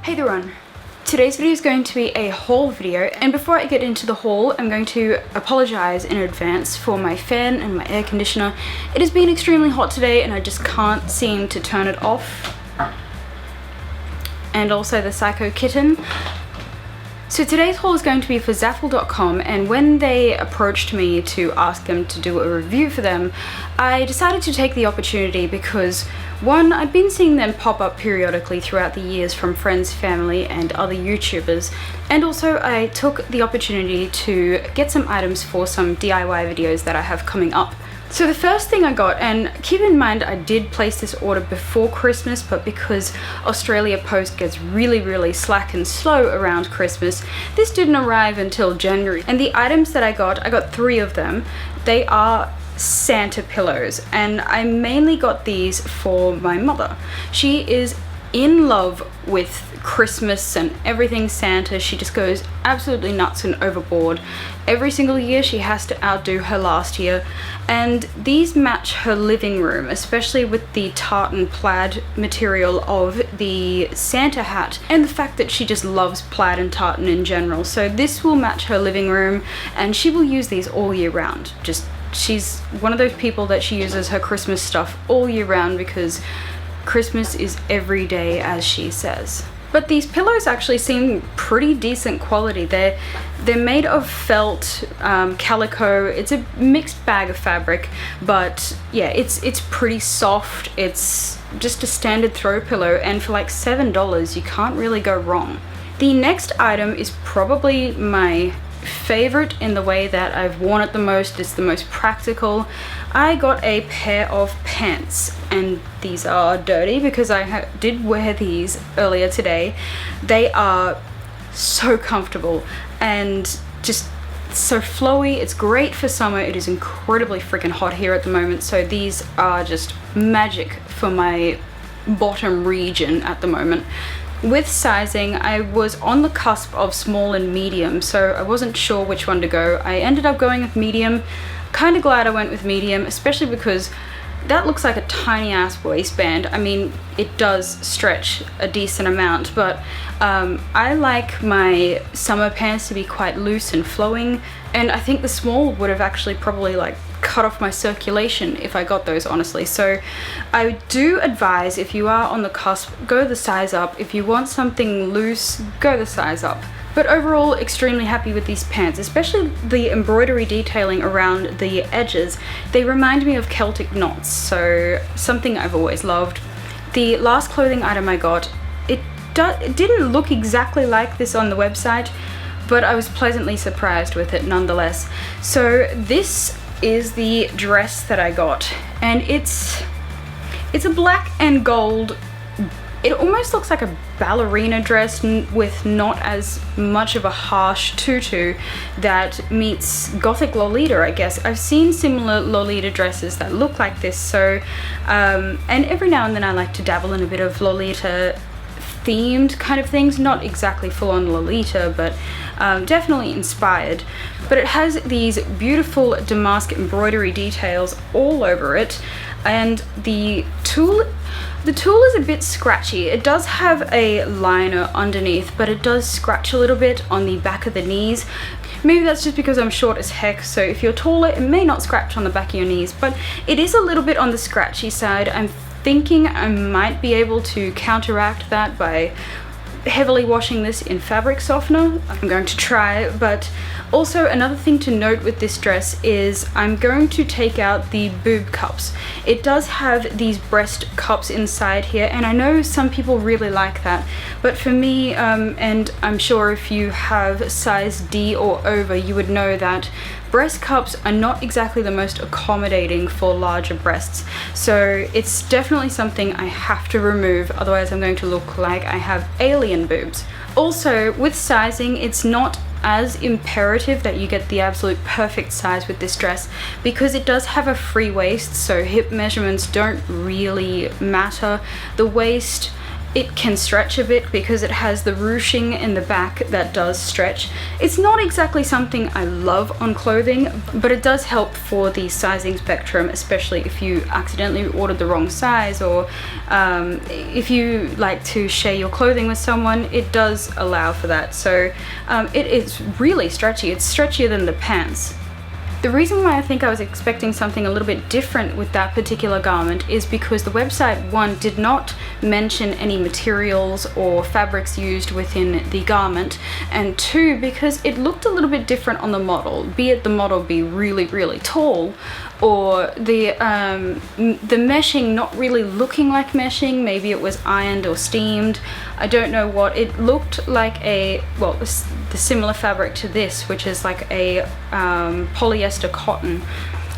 Hey there everyone. Today's video is going to be a haul video, and before I get into the haul, I'm going to apologize in advance for my fan and my air conditioner. It has been extremely hot today and I just can't seem to turn it off. And also the Psycho Kitten. So today's haul is going to be for Zaful.com, and when they approached me to ask them to do a review for them, I decided to take the opportunity because one, I'd been seeing them pop up periodically throughout the years from friends, family, and other YouTubers, and also I took the opportunity to get some items for some DIY videos that I have coming up. So the first thing I got, and keep in mind I did place this order before Christmas, but because Australia Post gets really slack and slow around Christmas, this didn't arrive until January. And the items that I got 3 of them. They are Santa pillows, and I mainly got these for my mother. She is in love with Christmas and everything Santa. She just goes absolutely nuts and overboard. Every single year she has to outdo her last year, and these match her living room, especially with the tartan plaid material of the Santa hat and the fact that she just loves plaid and tartan in general. So this will match her living room and she will use these all year round. She's one of those people that she uses her Christmas stuff all year round because Christmas is every day, as she says. But these pillows actually seem pretty decent quality. They're made of felt, calico. It's a mixed bag of fabric, but yeah, it's pretty soft. It's just a standard throw pillow, and for like $7 you can't really go wrong. The next item is probably my favorite in the way that I've worn it the most. It's the most practical. I got a pair of pants, and these are dirty because I did wear these earlier today. They are so comfortable and just so flowy. It's great for summer. It is incredibly freaking hot here at the moment, so these are just magic for my bottom region at the moment. With sizing, I was on the cusp of small and medium, so I wasn't sure which one to go. I ended up going with medium. Kind of glad I went with medium, especially because that looks like a tiny ass waistband. I mean, it does stretch a decent amount, but I like my summer pants to be quite loose and flowing, and I think the small would have actually probably like cut off my circulation if I got those, honestly. So I do advise, if you are on the cusp, go the size up. If you want something loose, go the size up. But overall, extremely happy with these pants, especially the embroidery detailing around the edges. They remind me of Celtic knots, so something I've always loved. The last clothing item I got, it didn't look exactly like this on the website, but I was pleasantly surprised with it nonetheless. So this is the dress that I got, and it's a black and gold. It almost looks like a ballerina dress with not as much of a harsh tutu that meets gothic Lolita, I guess. I've seen similar Lolita dresses that look like this, so and every now and then I like to dabble in a bit of Lolita themed kind of things, not exactly full-on Lolita, but definitely inspired. But it has these beautiful damask embroidery details all over it, and the tulle is a bit scratchy. It does have a liner underneath, but it does scratch a little bit on the back of the knees. Maybe that's just because I'm short as heck, so if you're taller it may not scratch on the back of your knees, but it is a little bit on the scratchy side. I'm thinking I might be able to counteract that by heavily washing this in fabric softener. I'm going to try, but also another thing to note with this dress is I'm going to take out the boob cups. It does have these breast cups inside here, and I know some people really like that, but for me, and I'm sure if you have size D or over, you would know that breast cups are not exactly the most accommodating for larger breasts, so it's definitely something I have to remove, otherwise I'm going to look like I have alien boobs. Also, with sizing, it's not as imperative that you get the absolute perfect size with this dress because it does have a free waist, so hip measurements don't really matter. The waist it can stretch a bit because it has the ruching in the back that does stretch. It's not exactly something I love on clothing, but it does help for the sizing spectrum, especially if you accidentally ordered the wrong size, or if you like to share your clothing with someone, it does allow for that. So it is really stretchy. It's stretchier than the pants. The reason why I think I was expecting something a little bit different with that particular garment is because the website, one, did not mention any materials or fabrics used within the garment, and two, because it looked a little bit different on the model, be it the model be really, really tall, or the meshing not really looking like meshing. Maybe it was ironed or steamed. I don't know what. It looked like a, well, the similar fabric to this, which is like a polyester cotton.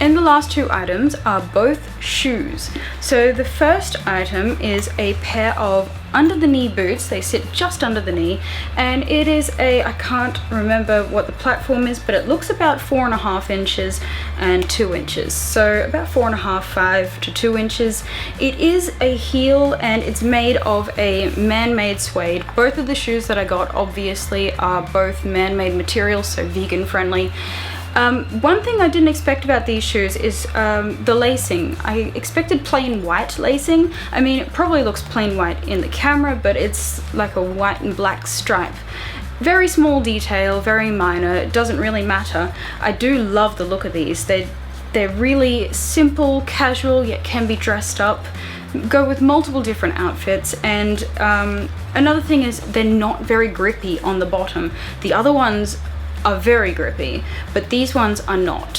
And the last two items are both shoes. So the first item is a pair of under the knee boots. They sit just under the knee, and it is a, I can't remember what the platform is, but it looks about 4.5 inches and 2 inches. So about 4.5, 5 to 2 inches. It is a heel, and it's made of a man-made suede. Both of the shoes that I got obviously are both man-made materials, so vegan friendly. One thing I didn't expect about these shoes is the lacing. I expected plain white lacing. I mean, it probably looks plain white in the camera, but it's like a white and black stripe. Very small detail, very minor, it doesn't really matter. I do love the look of these. They're really simple, casual, yet can be dressed up. Go with multiple different outfits, and another thing is they're not very grippy on the bottom. The other ones are very grippy, but these ones are not.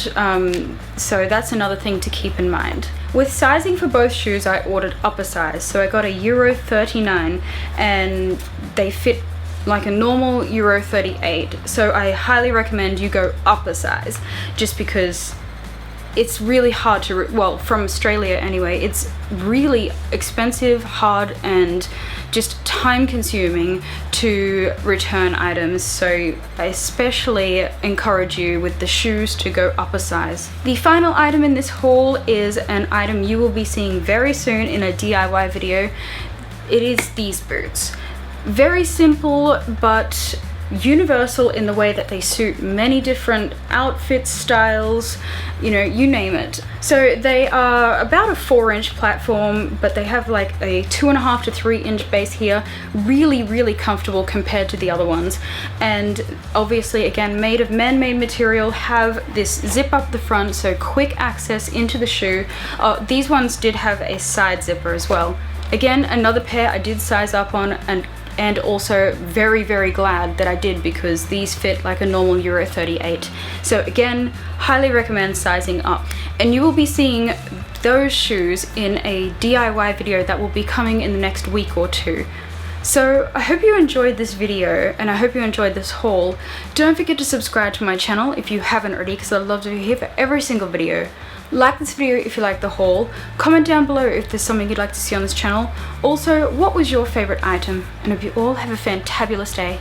So that's another thing to keep in mind. With sizing for both shoes, I ordered upper size. So I got a Euro 39, and they fit like a normal Euro 38. So I highly recommend you go upper size, just because it's really hard to, well, from Australia anyway, it's really expensive, hard, and just time consuming to return items. So I especially encourage you with the shoes to go upper size. The final item in this haul is an item you will be seeing very soon in a DIY video. It is these boots. Very simple, but universal in the way that they suit many different outfits, styles, you know, you name it. So they are about a 4-inch platform, but they have like a 2.5 to 3-inch base here. Really, really comfortable compared to the other ones. And obviously, again, made of man-made material, have this zip up the front, so quick access into the shoe. These ones did have a side zipper as well. Again, another pair I did size up on, and also very, very glad that I did, because these fit like a normal Euro 38. So again, highly recommend sizing up. And you will be seeing those shoes in a DIY video that will be coming in the next week or two. So I hope you enjoyed this video, and I hope you enjoyed this haul. Don't forget to subscribe to my channel if you haven't already, because I'd love to be here for every single video. Like this video if you like the haul. Comment down below if there's something you'd like to see on this channel. Also, what was your favorite item? And I hope you all have a fantabulous day.